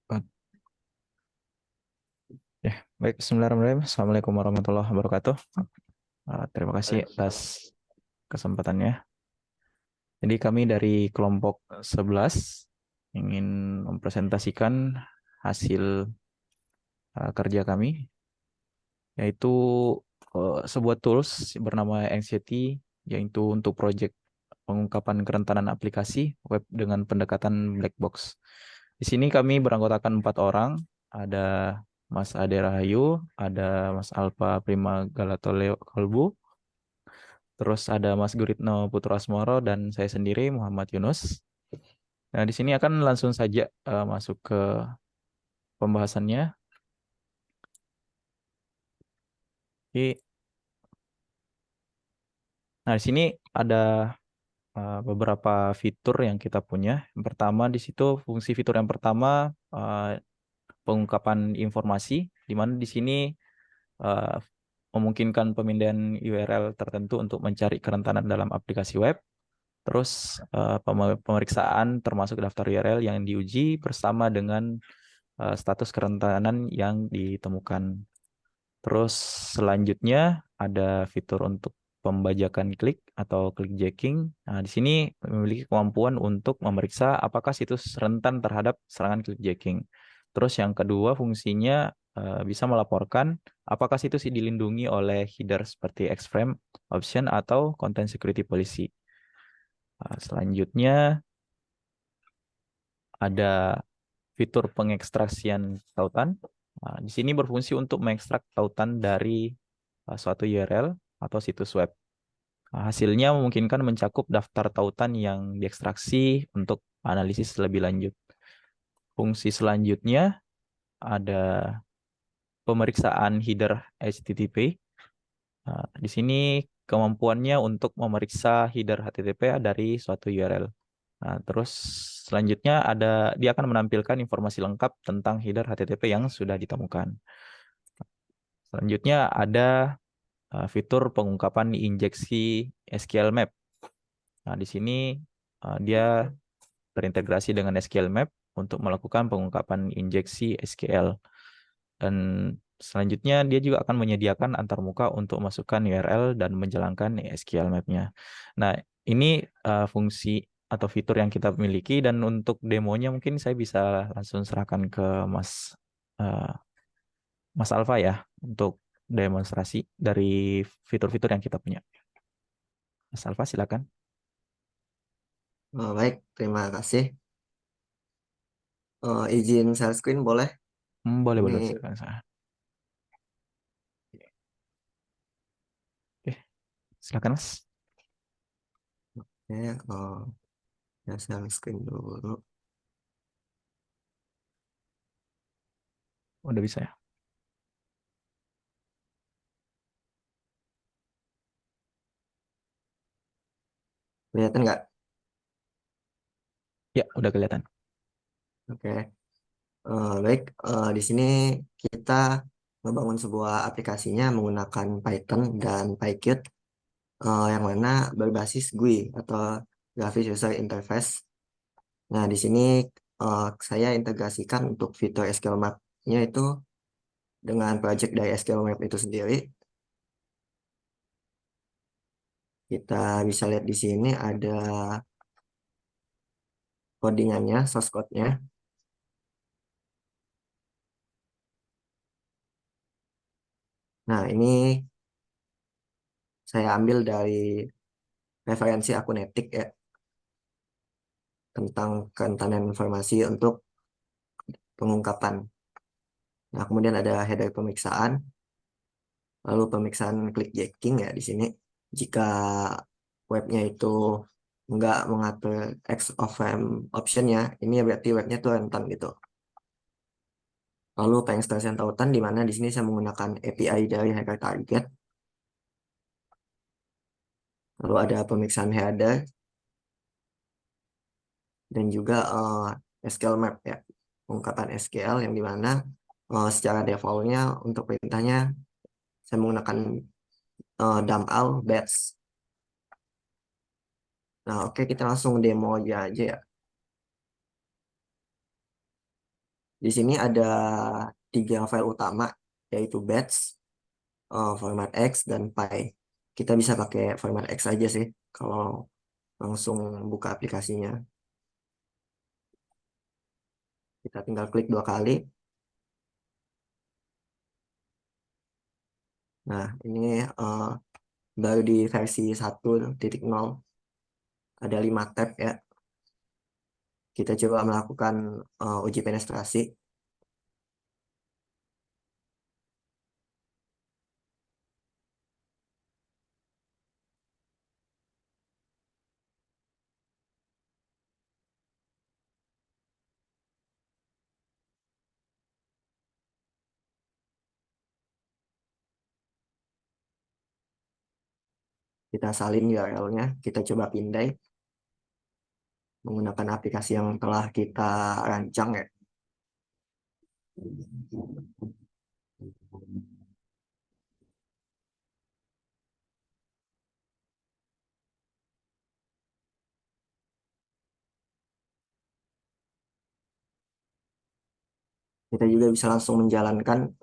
Ya, baik. Bismillahirrahmanirrahim. Assalamualaikum warahmatullahi wabarakatuh. Terima kasih atas kesempatannya. Jadi kami dari kelompok 11 ingin mempresentasikan hasil kerja kami, yaitu sebuah tools bernama Anxiety, yaitu untuk proyek pengungkapan kerentanan aplikasi web dengan pendekatan black box. Di sini kami beranggotakan 4 orang. Ada Mas Ade Rahayu, ada Mas Alfa Prima Galatoleo Kolbu, terus ada Mas Guritno Putra Asmoro, dan saya sendiri Muhammad Yunus. Nah, di sini akan langsung saja masuk ke pembahasannya. Jadi, nah, di sini ada beberapa fitur yang kita punya. Yang pertama di situ fungsi fitur yang pertama pengungkapan informasi, di mana di sini eh, memungkinkan pemindahan URL tertentu untuk mencari kerentanan dalam aplikasi web. Terus pemeriksaan termasuk daftar URL yang diuji bersama dengan status kerentanan yang ditemukan. Terus selanjutnya ada fitur untuk pembajakan klik atau clickjacking. Nah, di sini memiliki kemampuan untuk memeriksa apakah situs rentan terhadap serangan clickjacking. Terus yang kedua fungsinya bisa melaporkan apakah situs dilindungi oleh header seperti Xframe option atau content security policy. Selanjutnya ada fitur pengekstraksian tautan. Nah, di sini berfungsi untuk mengekstrak tautan dari suatu URL atau situs web. Nah, hasilnya memungkinkan mencakup daftar tautan yang diekstraksi untuk analisis lebih lanjut. Fungsi selanjutnya ada pemeriksaan header HTTP. Nah, di sini kemampuannya untuk memeriksa header HTTP dari suatu URL. Nah, terus selanjutnya dia akan menampilkan informasi lengkap tentang header HTTP yang sudah ditemukan. Selanjutnya ada fitur pengungkapan injeksi SQL Map. Nah, di sini dia terintegrasi dengan SQL Map untuk melakukan pengungkapan injeksi SQL. Dan selanjutnya dia juga akan menyediakan antarmuka untuk masukkan URL dan menjalankan SQL Map-nya. Nah, ini fungsi atau fitur yang kita miliki, dan untuk demonya mungkin saya bisa langsung serahkan ke uh, Mas Alfa ya untuk demonstrasi dari fitur-fitur yang kita punya. Mas Alfa silakan. Baik, terima kasih. Izin share screen boleh? Boleh, Ini boleh, silakan saya. Oke, silakan Mas. ya, ya share screen dulu. Udah bisa ya? Kelihatan nggak? Ya, udah kelihatan. Oke. Baik, di sini kita membangun sebuah aplikasinya menggunakan Python dan PyQt, yang mana berbasis GUI atau Graphic User Interface. Nah, di sini saya integrasikan untuk fitur SQL Map-nya itu dengan project dari SQL Map itu sendiri. Kita bisa lihat di sini ada codingannya, source code-nya. Nah, ini saya ambil dari referensi akun etik ya, tentang kerentanan informasi untuk pengungkapan. Nah, kemudian ada header pemeriksaan, lalu pemeriksaan clickjacking ya di sini. Jika webnya itu nggak mengatur X of frame option-nya, ini berarti webnya tuh rentan gitu. Lalu pengekstraksian tautan, di mana di sini saya menggunakan API dari hacker target. Lalu ada pemeriksaan header dan juga SQL map ya, pengungkapan SQL yang dimana secara defaultnya untuk perintahnya saya menggunakan dump all batch. Nah, oke, kita langsung demo aja ya. Di sini ada 3 file utama, yaitu batch, format X, dan Py. Kita bisa pakai format X aja sih kalau langsung buka aplikasinya. Kita tinggal klik 2 kali. Nah, ini baru di versi 1.0, ada 5 tab ya. Kita coba melakukan uji penetrasi. Kita salin URL-nya, kita coba pindai menggunakan aplikasi yang telah kita rancang ya. Kita juga bisa langsung menjalankan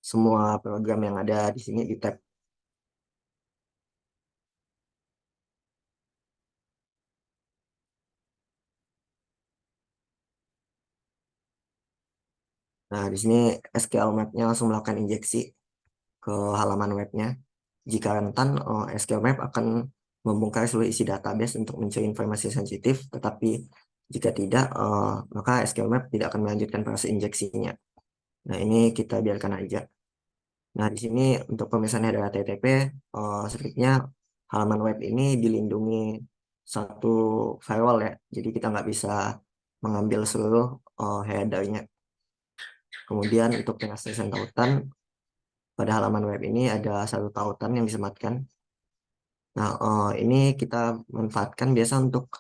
semua program yang ada di sini di tab. Nah, di sini SQL Map-nya langsung melakukan injeksi ke halaman webnya. Jika rentan, SQL Map akan membongkar seluruh isi database untuk mencari informasi sensitif, tetapi jika tidak, maka SQL Map tidak akan melanjutkan proses injeksinya. Nah, ini kita biarkan aja. Nah, di sini untuk pemisahan header HTTP, sebaiknya halaman web ini dilindungi satu firewall ya. Jadi kita nggak bisa mengambil seluruh headernya. Kemudian untuk pengaksesan tautan, pada halaman web ini ada satu tautan yang disematkan. Nah, ini kita manfaatkan biasa untuk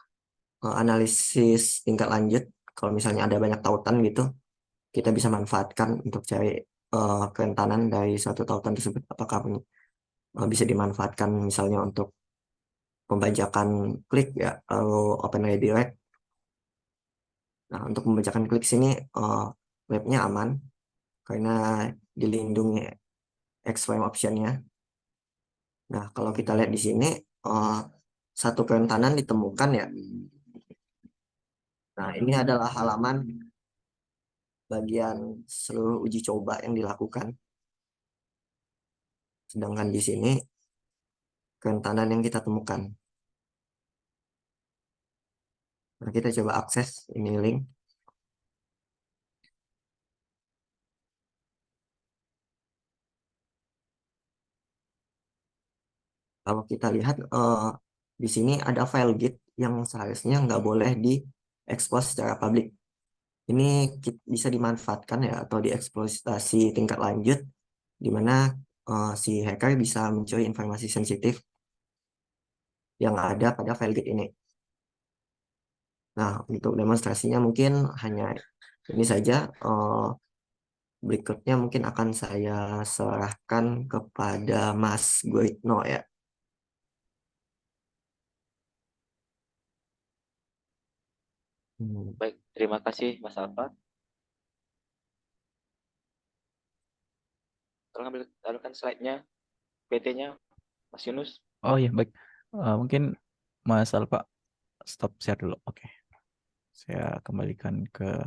analisis tingkat lanjut. Kalau misalnya ada banyak tautan gitu, kita bisa manfaatkan untuk cari kerentanan dari suatu tautan tersebut. Apakah bisa dimanfaatkan misalnya untuk pembajakan klik ya, lalu open redirect. Nah, untuk pembajakan klik sini webnya aman karena dilindungi X-frame optionnya. Nah, kalau kita lihat di sini eh, satu kerentanan ditemukan ya. Nah, ini adalah halaman bagian seluruh uji coba yang dilakukan. Sedangkan di sini kerentanan yang kita temukan. Nah, kita coba akses ini link. Kalau kita lihat di sini ada file Git yang seharusnya nggak boleh diekspos secara publik. Ini bisa dimanfaatkan ya atau dieksploitasi tingkat lanjut di mana si hacker bisa mencuri informasi sensitif yang ada pada file Git ini. Nah, untuk demonstrasinya mungkin hanya ini saja. Berikutnya mungkin akan saya serahkan kepada Mas Guritno ya. Hmm. Baik, terima kasih Mas Alfa. Tolong taruhkan slide-nya, PT-nya, Mas Yunus. Oh iya, baik. Mungkin Mas Alfa stop share dulu. Oke. Saya kembalikan ke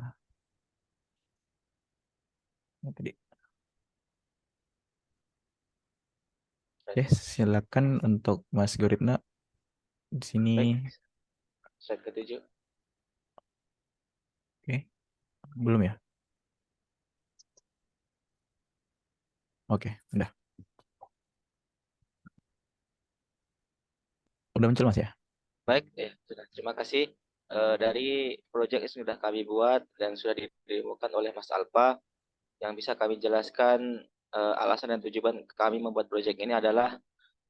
yang tadi. Oke, silakan untuk Mas Guritna di sini. Baik, slide ke-7. Oke, belum ya? Oke, udah. Udah muncul Mas ya? Baik, ya, sudah. Terima kasih dari proyek yang sudah kami buat dan sudah didemokan oleh Mas Alfa. Yang bisa kami jelaskan alasan dan tujuan kami membuat proyek ini adalah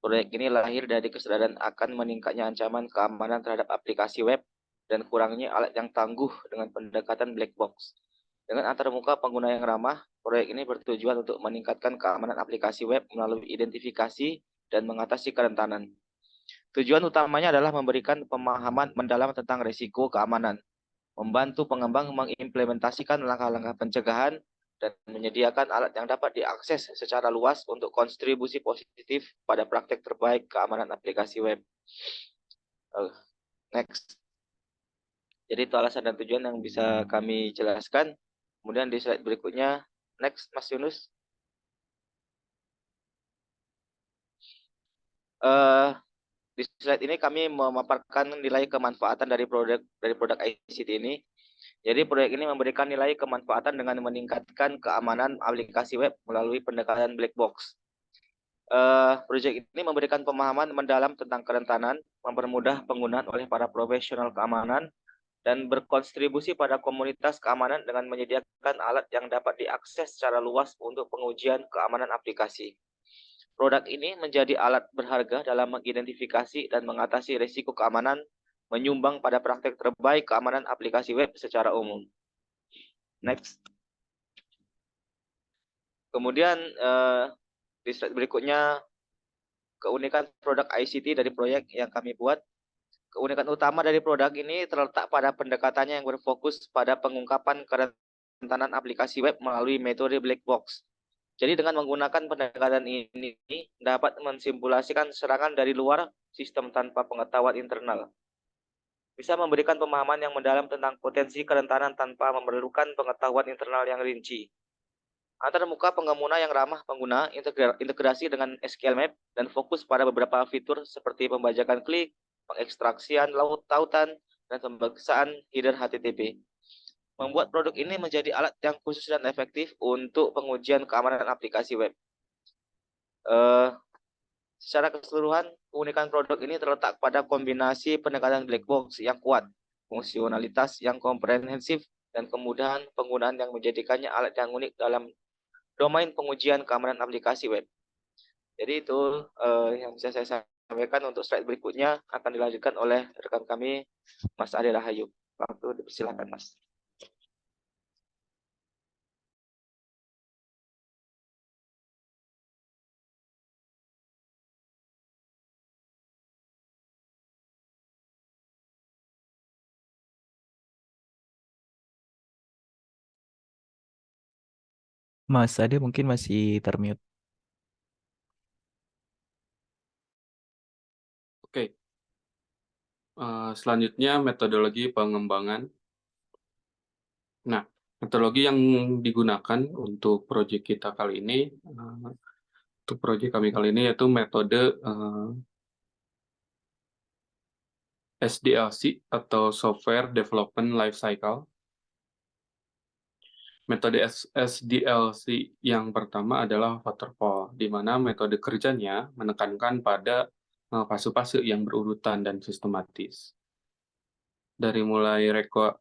proyek ini lahir dari kesadaran akan meningkatnya ancaman keamanan terhadap aplikasi web dan kurangnya alat yang tangguh dengan pendekatan black box. Dengan antarmuka pengguna yang ramah, proyek ini bertujuan untuk meningkatkan keamanan aplikasi web melalui identifikasi dan mengatasi kerentanan. Tujuan utamanya adalah memberikan pemahaman mendalam tentang risiko keamanan, membantu pengembang mengimplementasikan langkah-langkah pencegahan, dan menyediakan alat yang dapat diakses secara luas untuk kontribusi positif pada praktek terbaik keamanan aplikasi web. Next. Jadi itu alasan dan tujuan yang bisa kami jelaskan. Kemudian di slide berikutnya, next Mas Yunus. Di slide ini kami memaparkan nilai kemanfaatan dari produk ICT ini. Jadi proyek ini memberikan nilai kemanfaatan dengan meningkatkan keamanan aplikasi web melalui pendekatan black box. Proyek ini memberikan pemahaman mendalam tentang kerentanan, mempermudah penggunaan oleh para profesional keamanan, dan berkontribusi pada komunitas keamanan dengan menyediakan alat yang dapat diakses secara luas untuk pengujian keamanan aplikasi. Produk ini menjadi alat berharga dalam mengidentifikasi dan mengatasi risiko keamanan, menyumbang pada praktek terbaik keamanan aplikasi web secara umum. Next. Kemudian di slide berikutnya, keunikan produk ICT dari proyek yang kami buat. Keunikan utama dari produk ini terletak pada pendekatannya yang berfokus pada pengungkapan kerentanan aplikasi web melalui metode black box. Jadi dengan menggunakan pendekatan ini dapat mensimulasikan serangan dari luar sistem tanpa pengetahuan internal. Bisa memberikan pemahaman yang mendalam tentang potensi kerentanan tanpa memerlukan pengetahuan internal yang rinci. Antarmuka pengguna yang ramah pengguna, integrasi dengan SQL Map, dan fokus pada beberapa fitur seperti pembajakan klik, pengekstraksian tautan, dan pemeriksaan header HTTP. Membuat produk ini menjadi alat yang khusus dan efektif untuk pengujian keamanan aplikasi web. Secara keseluruhan, keunikan produk ini terletak pada kombinasi pendekatan black box yang kuat, fungsionalitas yang komprehensif, dan kemudahan penggunaan yang menjadikannya alat yang unik dalam domain pengujian keamanan aplikasi web. Jadi itu yang bisa saya sampaikan. Untuk slide berikutnya akan dilanjutkan oleh rekan kami, Mas Ade Rahayu. Waktu dipersilakan, Mas. Mas Ade mungkin masih termute. Oke. Selanjutnya metodologi pengembangan. Nah, metodologi yang digunakan untuk proyek kita kali ini, untuk proyek kami kali ini yaitu metode SDLC atau Software Development Lifecycle. Metode SDLC yang pertama adalah waterfall, di mana metode kerjanya menekankan pada fase-fase yang berurutan dan sistematis. Dari mulai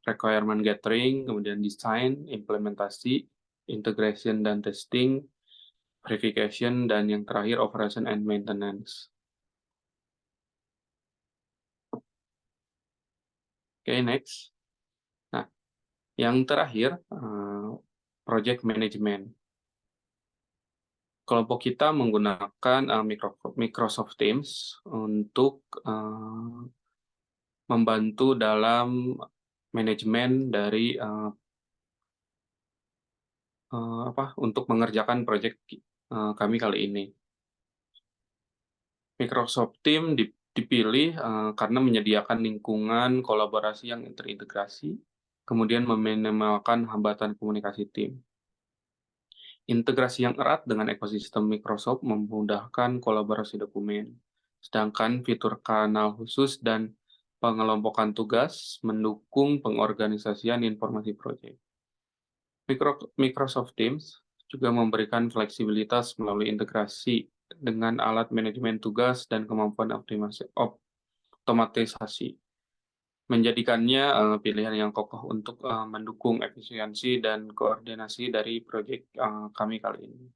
requirement gathering, kemudian design, implementasi, integration dan testing, verification, dan yang terakhir operation and maintenance. Oke, next. Nah, yang terakhir, project management. Kelompok kita menggunakan Microsoft Teams untuk membantu dalam manajemen dari untuk mengerjakan proyek kami kali ini. Microsoft Teams dipilih karena menyediakan lingkungan kolaborasi yang terintegrasi, kemudian meminimalkan hambatan komunikasi tim. Integrasi yang erat dengan ekosistem Microsoft memudahkan kolaborasi dokumen, sedangkan fitur kanal khusus dan pengelompokan tugas mendukung pengorganisasian informasi proyek. Microsoft Teams juga memberikan fleksibilitas melalui integrasi dengan alat manajemen tugas dan kemampuan otomatisasi, menjadikannya pilihan yang kokoh untuk mendukung efisiensi dan koordinasi dari proyek kami kali ini.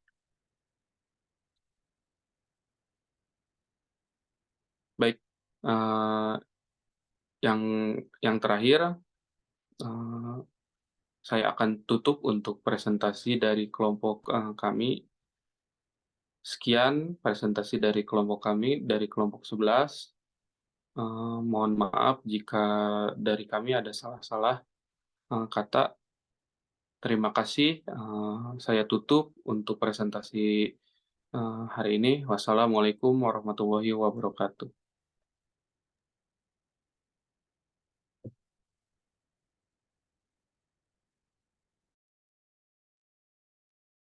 Baik, yang terakhir, saya akan tutup untuk presentasi dari kelompok kami. Sekian presentasi dari kelompok kami, dari kelompok 11. Mohon maaf jika dari kami ada salah-salah. kata terima kasih. Saya tutup untuk presentasi hari ini. Wassalamualaikum warahmatullahi wabarakatuh.